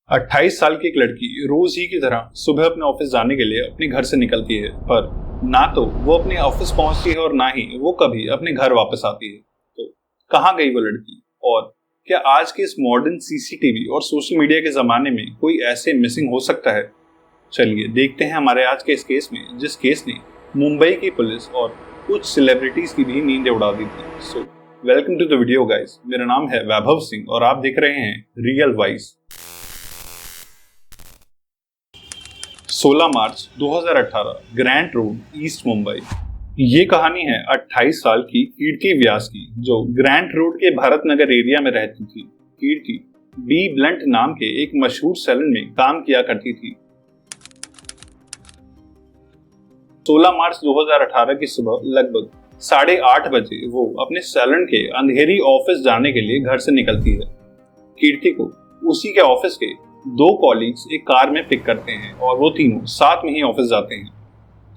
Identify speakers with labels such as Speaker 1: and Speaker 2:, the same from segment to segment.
Speaker 1: 28 साल की एक लड़की रोज ही की तरह सुबह अपने ऑफिस जाने के लिए अपने घर से निकलती है, पर ना तो वो अपने ऑफिस पहुंचती है और ना ही वो कभी अपने घर वापस आती है। तो कहाँ गई वो लड़की? और क्या आज के इस मॉडर्न सीसीटीवी और सोशल मीडिया के जमाने में कोई ऐसे मिसिंग हो सकता है? चलिए देखते हैं हमारे आज के इस केस में, जिस केस ने मुंबई की पुलिस और कुछ सेलिब्रिटीज की भी नींद उड़ा दी थी। So welcome to the video guys. मेरा नाम है वैभव सिंह और आप देख रहे हैं रियल वॉइस। 16 मार्च 2018, ग्रैंड रोड, ईस्ट मुंबई। ये कहानी है 28 साल की कीर्ति व्यास की, जो ग्रैंड रोड के भारत नगर एरिया में रहती थी। कीर्ति बी ब्लंट नाम के एक मशहूर सैलून में काम किया करती थी। 16 मार्च 2018 की सुबह लगभग 8:30 बजे वो अपने सैलून के अंधेरी ऑफिस जाने के लिए घर से निकलती है। कीर्ति को उसी के ऑफिस के 2 कॉलीग्स एक कार में पिक करते हैं और वो तीनों साथ में ही ऑफिस जाते हैं।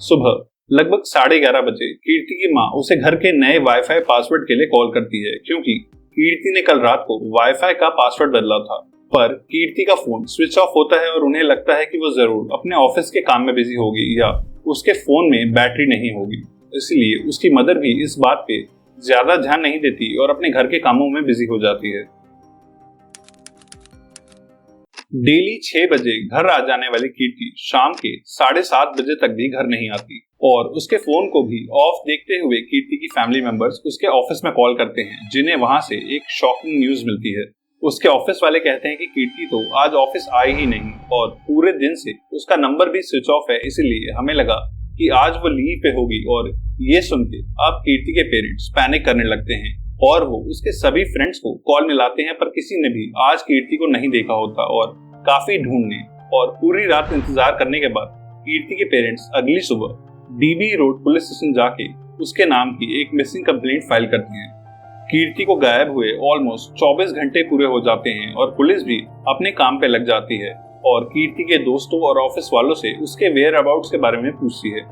Speaker 1: सुबह लगभग 11:30 बजे कीर्ति की माँ उसे घर के नए वाईफाई पासवर्ड के लिए कॉल करती है, क्योंकि कीर्ति ने कल रात को वाईफाई का पासवर्ड बदला था। पर कीर्ति का फोन स्विच ऑफ होता है और उन्हें लगता है कि वो जरूर अपने ऑफिस के काम में बिजी होगी या उसके फोन में बैटरी नहीं होगी। इसलिए उसकी मदर भी इस बात पे ज्यादा ध्यान नहीं देती और अपने घर के कामों में बिजी हो जाती है। डेली 6 बजे घर आ जाने वाली कीर्ति शाम के 7:30 बजे तक भी घर नहीं आती और उसके फोन को भी ऑफ देखते हुए कीर्ति की फैमिली मेंबर्स उसके ऑफिस में कॉल करते हैं, जिन्हें वहां से एक शॉकिंग न्यूज मिलती है। उसके ऑफिस वाले कहते हैं कि कीर्ति तो आज ऑफिस आई ही नहीं और पूरे दिन से उसका नंबर भी स्विच ऑफ है, इसलिए हमें लगा कि आज वो लीव पे होगी। और ये सुन के अब कीर्ति के पेरेंट्स पैनिक करने लगते हैं और वो उसके सभी फ्रेंड्स को कॉल मिलाते हैं, पर किसी ने भी आज कीर्ति को नहीं देखा होता। और काफी ढूंढने और पूरी रात इंतजार करने के बाद कीर्ति के पेरेंट्स अगली सुबह डीबी रोड पुलिस स्टेशन जाके उसके नाम की एक मिसिंग कंप्लेंट फाइल करते हैं। कीर्ति को गायब हुए ऑलमोस्ट 24 घंटे पूरे हो जाते हैं और पुलिस भी अपने काम पे लग जाती है और कीर्ति के दोस्तों और ऑफिस वालों से उसके वेयर अबाउट्स के बारे में पूछती है।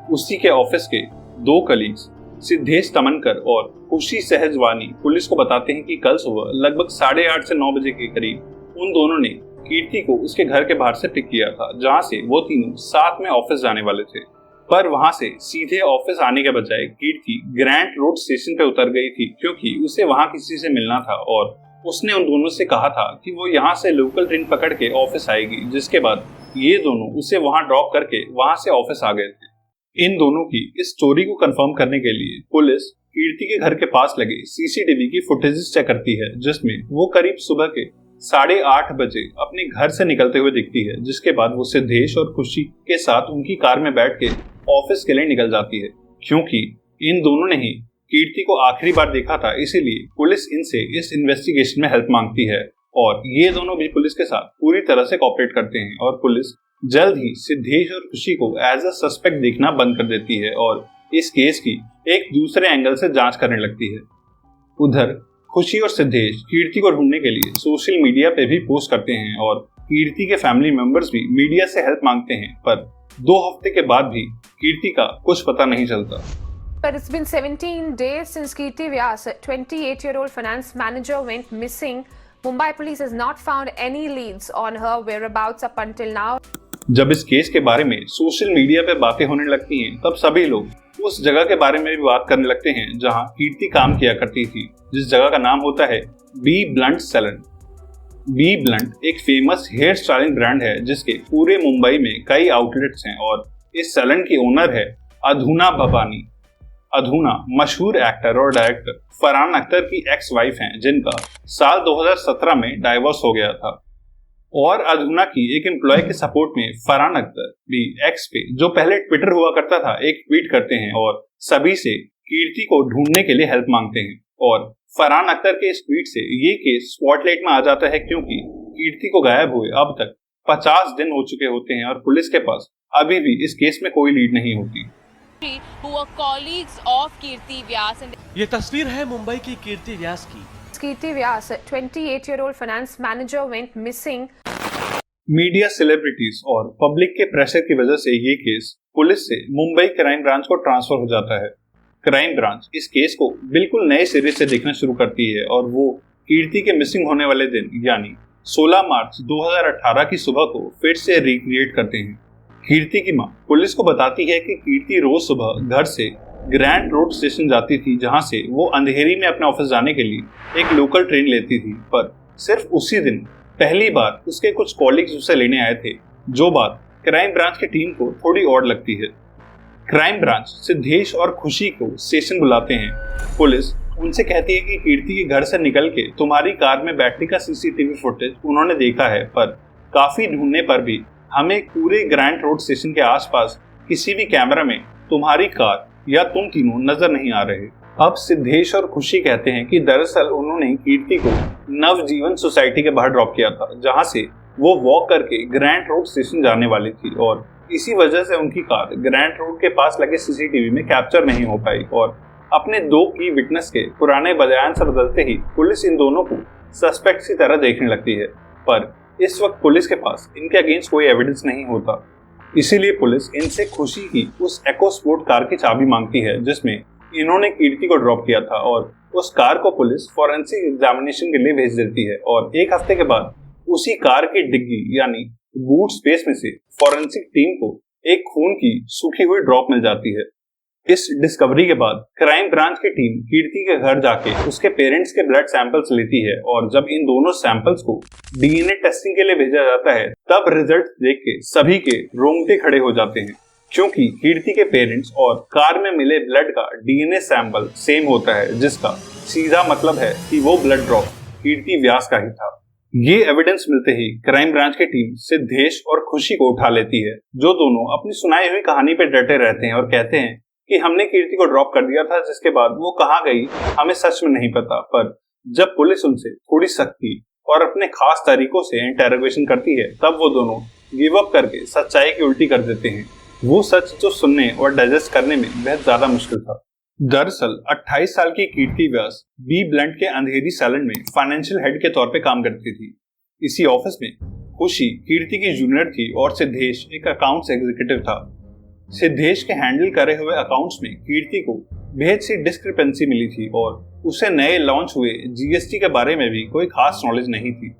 Speaker 1: उसी के ऑफिस के 2 कलीग्स सिद्धेश तमनकर और खुशी सहजवानी पुलिस को बताते हैं कि कल सुबह लगभग 8:30 से 9 बजे के करीब उन दोनों ने कीर्ति को उसके घर के बाहर से पिक किया था, जहां से वो तीनों साथ में ऑफिस जाने वाले थे। पर वहां से सीधे ऑफिस आने के बजाय कीर्ति ग्रैंड रोड स्टेशन पे उतर गई थी, क्योंकि उसे वहां किसी से मिलना था और उसने उन दोनों से कहा था कि वो यहाँ से लोकल ट्रेन पकड़ के ऑफिस आएगी, जिसके बाद ये दोनों उसे वहां ड्रॉप करके वहां से ऑफिस आ गए थे। इन दोनों की इस स्टोरी को कंफर्म करने के लिए पुलिस कीर्ति के घर के पास लगे सीसीटीवी की फुटेजेस चेक करती है, जिसमें वो करीब सुबह के 8:30 बजे अपने घर से निकलते हुए दिखती है, जिसके बाद वो सिद्धेश और खुशी के साथ उनकी कार में बैठ के ऑफिस के लिए निकल जाती है। क्योंकि इन दोनों ने ही कीर्ति को आखिरी बार देखा था, इसीलिए पुलिस इनसे इस इन्वेस्टिगेशन में हेल्प मांगती है और ये दोनों भी पुलिस के साथ पूरी तरह से कोऑपरेट करते हैं और पुलिस जल्द ही सिद्धेश और खुशी को एज अ सस्पेक्ट देखना बंद कर देती है और इस केस की एक दूसरे एंगल से जांच करने लगती है। उधर खुशी और सिद्धेश कीर्ति को ढूंढने के लिए सोशल मीडिया पे भी पोस्ट करते हैं और कीर्ति के फैमिली मेंबर्स भी मीडिया से हेल्प मांगते हैं, पर 2 हफ्ते के बाद भी कीर्ति का कुछ पता नहीं चलता।
Speaker 2: But it's been 17 days since Kirti Vyas, a 28-year-old finance manager, went missing. Mumbai police has not found any leads on her whereabouts up until now.
Speaker 1: जब इस केस के बारे में सोशल मीडिया पे बातें होने लगती हैं, तब सभी लोग उस जगह के बारे में भी बात करने लगते हैं जहां कीर्ति काम किया करती थी, जिस जगह का नाम होता है B Blunt salon. B Blunt एक फेमस हेयर स्टाइलिंग ब्रांड है, जिसके पूरे मुंबई में कई आउटलेट्स हैं और इस सैलून की ओनर है अधूना भवानी। अधूना मशहूर एक्टर और डायरेक्टर फरहान अख्तर की एक्स वाइफ हैं, जिनका साल 2017 में डाइवोर्स हो गया था। और अधूना की एक एम्प्लॉय के सपोर्ट में फरहान अख्तर भी एक्स पे, जो पहले ट्विटर हुआ करता था, एक ट्वीट करते हैं और सभी से कीर्ति को ढूंढने के लिए हेल्प मांगते हैं। और फरहान अख्तर के इस ट्वीट से ये केस स्पॉटलाइट में आ जाता है, क्योंकि कीर्ति को गायब हुए अब तक 50 दिन हो चुके होते हैं और पुलिस के पास अभी भी इस केस में कोई लीड नहीं होती।
Speaker 3: ये तस्वीर है मुंबई की कीर्ति व्यास की।
Speaker 2: Kirti Vyas, a 28-year-old finance manager, went missing.
Speaker 1: Media, celebrities और पब्लिक के प्रेशर की वजह से ये केस पुलिस से मुंबई क्राइम ब्रांच को ट्रांसफर हो जाता है। क्राइम ब्रांच इस केस को बिल्कुल नए सिरे से देखना शुरू करती है और वो कीर्ति के मिसिंग होने वाले दिन यानी 16 मार्च 2018 की सुबह को फिर से रिक्रिएट करते हैं। कीर्ति की मां पुलिस को बताती है कि कीर्ति रोज सुबह घर से ग्रैंड रोड स्टेशन जाती थी, जहां से वो अंधेरी में अपने ऑफिस जाने के लिए एक लोकल ट्रेन लेती थी। पर सिर्फ उसी दिन पहली बार उसके कुछ कॉलीग्स उसे लेने आए थे, जो बात क्राइम ब्रांच की टीम को थोड़ी और लगती है। क्राइम ब्रांच सिद्धेश और खुशी को स्टेशन बुलाते हैं। पुलिस उनसे कहती है कि कीर्ति के घर से निकल के तुम्हारी कार में बैटरी का सीसीटीवी फुटेज उन्होंने देखा है, पर काफी ढूंढने पर भी हमें पूरे ग्रैंड रोड स्टेशन के आसपास किसी भी कैमरा में तुम्हारी कार या तुम तीनों नजर नहीं आ रहे। अब सिद्धेश और खुशी कहते हैं कि दरअसल उन्होंने कीर्ति को नवजीवन सोसाइटी के बाहर ड्रॉप किया था, जहां से वो वॉक करके ग्रैंड रोड स्टेशन जाने वाली थी, और इसी वजह से उनकी कार ग्रैंड रोड के पास लगे सीसीटीवी में कैप्चर नहीं हो पाई। और अपने दो की विटनेस के पुराने बयान से बदलते ही पुलिस इन दोनों को सस्पेक्ट की तरह देखने लगती है। पर इस वक्त पुलिस के पास इनके अगेंस्ट कोई एविडेंस नहीं होता, इसीलिए पुलिस इनसे खुशी की उस एको स्पोर्ट कार की चाबी मांगती है जिसमें इन्होंने कीर्ति को ड्रॉप किया था, और उस कार को पुलिस फॉरेंसिक एग्जामिनेशन के लिए भेज देती है। और एक हफ्ते के बाद उसी कार की डिग्गी यानी बूट स्पेस में से फॉरेंसिक टीम को एक खून की सूखी हुई ड्रॉप मिल जाती है। इस डिस्कवरी के बाद क्राइम ब्रांच की टीम कीर्ति के घर जाके उसके पेरेंट्स के ब्लड सैंपल्स लेती है, और जब इन दोनों सैंपल्स को डीएनए टेस्टिंग के लिए भेजा जाता है, तब रिजल्ट देख के सभी के रोंगटे खड़े हो जाते हैं, क्योंकि कीर्ति के पेरेंट्स और कार में मिले ब्लड का डीएनए सैंपल सेम होता है, जिसका सीधा मतलब है कि वो ब्लड ड्रॉप कीर्ति व्यास का ही था। ये एविडेंस मिलते ही क्राइम ब्रांच की टीम सिद्धेश और खुशी को उठा लेती है, जो दोनों अपनी सुनाई हुई कहानी पे डटे रहते हैं और कहते हैं कि हमने कीर्ति को ड्रॉप कर दिया था, जिसके बाद वो कहाँ गई हमें सच में नहीं पता। पर जब पुलिस उनसे थोड़ी सख्ती और अपने खास तरीकों से इंटेरोगेशन करती है, तब वो दोनों गिव अप करके सच्चाई की उल्टी कर देते हैं, वो सच जो सुनने और डाइजेस्ट करने में बेहद ज्यादा मुश्किल था। दरअसल 28 साल की कीर्ति व्यास बी ब्लंट के अंधेरी सैलून में फाइनेंशियल हेड के तौर पे काम करती थी। इसी ऑफिस में खुशी कीर्ति की जूनियर थी और सिद्धेश एक अकाउंट्स एग्जीक्यूटिव था। सिद्धेश के हैंडल करे हुए अकाउंट्स में कीर्ति को बेहद सी डिस्क्रिपेंसी मिली थी, और उसे नए लॉन्च हुए जीएसटी के बारे में भी कोई खास नॉलेज नहीं थी।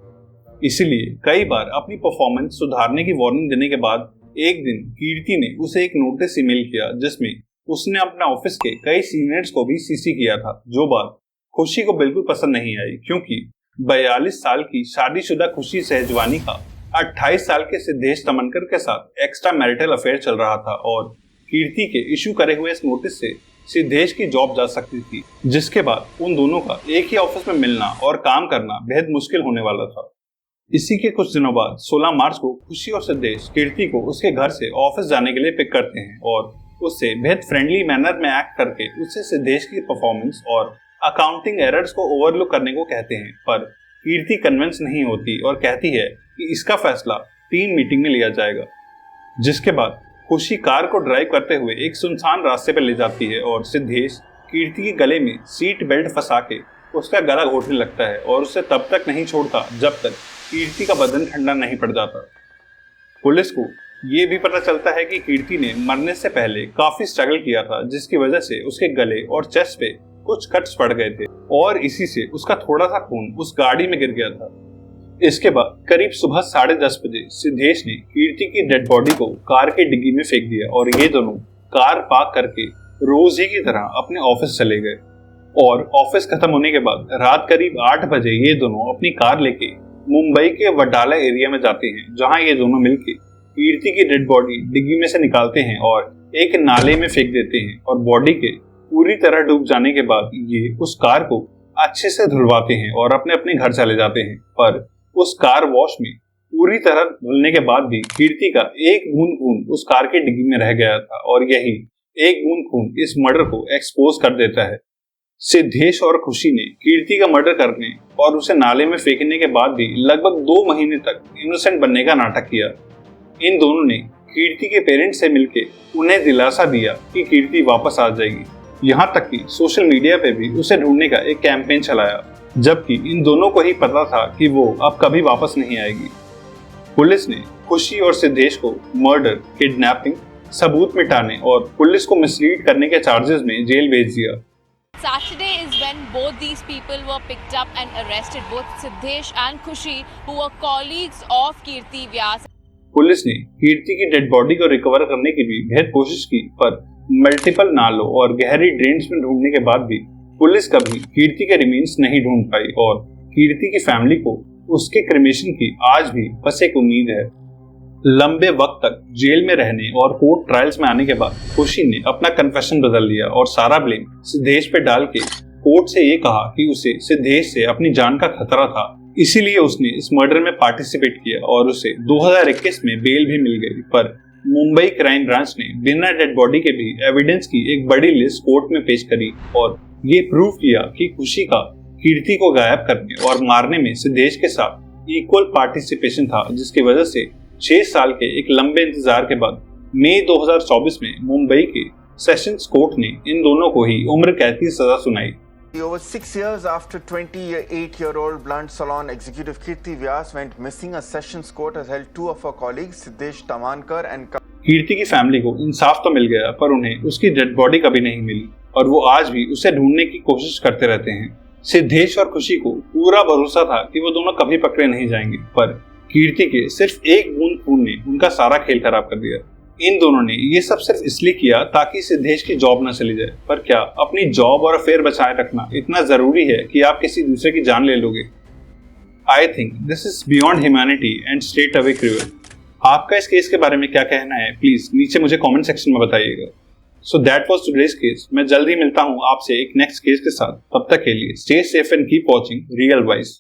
Speaker 1: इसीलिए कई बार अपनी परफॉर्मेंस सुधारने की वार्निंग देने के बाद एक दिन कीर्ति ने उसे एक नोटिस ईमेल किया, जिसमें उसने अपने ऑफिस के कई सीनियर्स को भी सीसी किया था, जो बात खुशी को बिल्कुल पसंद नहीं आई, क्योंकि 42 साल की शादीशुदा खुशी सहजवानी का 28 साल के सिद्धेश तमनकर के साथ एक्स्ट्रा मैरिटल अफेयर चल रहा था, और कीर्ति के इशू करे हुए इस नोटिस से सिद्धेश की जॉब जा सकती थी, जिसके बाद उन दोनों का एक ही ऑफिस में मिलना और काम करना बेहद मुश्किल होने वाला था। इसी के कुछ दिनों बाद 16 मार्च को खुशी और सिद्धेश कीर्ति को उसके घर से ऑफिस जाने के लिए पिक करते हैं, और उससे बेहद फ्रेंडली मैनर में एक्ट करके उससे सिद्धेश की परफॉर्मेंस और अकाउंटिंग एरर्स को ओवरलुक करने को कहते हैं। पर कीर्ति कन्विंस नहीं होती और कहती है कि इसका फैसला टीम मीटिंग में लिया जाएगा। जिसके बाद खुशी कार को ड्राइव करते हुए एक सुनसान रास्ते पर ले जाती है, और सिद्धेश कीर्ति के गले में सीट बेल्ट फंसा के उसका गला घोटने लगता है, और उसे तब तक नहीं छोड़ता जब तक कीर्ति का बदन ठंडा नहीं पड़ जाता। पुलिस को ये भी पता चलता है कि कीर्ति ने मरने से पहले काफी स्ट्रगल किया था, जिसकी वजह से उसके गले और चेस्ट पे कुछ कट्स पड़ गए थे, और इसी से उसका थोड़ा सा खून उस गाड़ी में गिर गया था। इसके बाद करीब सुबह 10:30 बजे सिद्धेश ने कीर्ति की डेड बॉडी को कार के डिग्गी में फेंक दिया, और ये दोनों कार पार्क करके रोज ही की तरह अपने ऑफिस चले गए। और ऑफिस खत्म होने के बाद रात करीब 8 बजे ये दोनों अपनी कार लेके मुंबई के वडाला एरिया में जाते हैं, जहां ये दोनों मिलके कीर्ति की डेड बॉडी डिग्गी में से निकालते हैं और एक नाले में फेंक देते हैं, और बॉडी के पूरी तरह डूब जाने के बाद ये उस कार को अच्छे से धुलवाते हैं और अपने अपने घर चले जाते हैं। पर उस कार वॉश में पूरी तरह धुलने के बाद भी कीर्ति का एक बूंद खून उस कार के डिग्गी में रह गया था, और यही एक बूंद खून इस मर्डर को एक्सपोज कर देता है। सिद्धेश और खुशी ने कीर्ति का मर्डर करने और उसे नाले में फेंकने के बाद भी लगभग 2 महीने तक इनोसेंट बनने का नाटक किया। इन दोनों ने कीर्ति के पेरेंट्स से मिलके उन्हें दिलासा दिया कि कीर्ति वापस आ जाएगी, यहाँ तक कि सोशल मीडिया पे भी उसे ढूंढने का एक कैंपेन चलाया, जबकि इन दोनों को ही पता था कि वो अब कभी वापस नहीं आएगी। पुलिस ने खुशी और सिद्धेश को मर्डर, किडनैपिंग, सबूत मिटाने और पुलिस को मिसलीड करने के चार्जेस में जेल भेज दिया।
Speaker 4: Saturday is when both these people were picked up and arrested, both Siddhesh and Khushi, who were colleagues of Kirti Vyas.
Speaker 1: Police ने कीर्ति की डेड बॉडी को रिकवर करने की भी बेहद कोशिश की, पर मल्टीपल नालों और गहरी ड्रेन्स में ढूंढने के बाद भी पुलिस कभी कीर्ति के रिमेन्स नहीं ढूंढ पाई और कीर्ति की फैमिली को उसके क्रिमेशन की आज भी बस एक उम्मीद है। लंबे वक्त तक जेल में रहने और कोर्ट ट्रायल्स में आने के बाद खुशी ने अपना कन्फेशन बदल लिया और सारा ब्लेम सिद्धेश पे डाल के कोर्ट से ये कहा कि उसे सिद्धेश से अपनी जान का खतरा था, इसीलिए उसने इस मर्डर में पार्टिसिपेट किया और उसे 2021 में बेल भी मिल गई। पर मुंबई क्राइम ब्रांच ने बिना डेड बॉडी के भी एविडेंस की एक बड़ी लिस्ट कोर्ट में पेश करी और ये प्रूव किया कि खुशी का कीर्ति को गायब करने और मारने में सिद्धेश के साथ इक्वल पार्टिसिपेशन था, जिसकी वजह से 6 साल के एक लंबे इंतजार के बाद मई 2024 में मुंबई के सेशंस कोर्ट ने इन दोनों को ही उम्र कैद की सजा सुनाई।
Speaker 5: Over 6 years after 28-year-old blunt salon executive Kirti Vyas went missing, a sessions court has held two of her colleagues, Siddhesh Tamankar and
Speaker 1: कीर्ति की फैमिली को इंसाफ तो मिल गया, पर उन्हें उसकी डेड बॉडी कभी नहीं मिली और वो आज भी उसे ढूंढने की कोशिश करते रहते हैं। सिद्धेश और खुशी को पूरा भरोसा था कि वो दोनों कभी पकड़े नहीं जाएंगे, पर कीर्ति के सिर्फ एक बूंद खून ने उनका सारा खेल खराब कर दिया। इन दोनों ने ये सब सिर्फ इसलिए किया ताकि सिद्धेश की जॉब न चली जाए, पर क्या अपनी जॉब और अफेयर बचाए रखना इतना जरूरी है कि आप किसी दूसरे की जान ले लोगे? I think this is beyond humanity and straight away cruel. आपका इस केस के बारे में क्या कहना है, प्लीज नीचे मुझे कमेंट सेक्शन में बताइएगा। So that was today's case. मैं जल्दी मिलता हूँ आपसे एक नेक्स्ट केस के साथ। तब तक के लिए stay safe and keep watching real wise.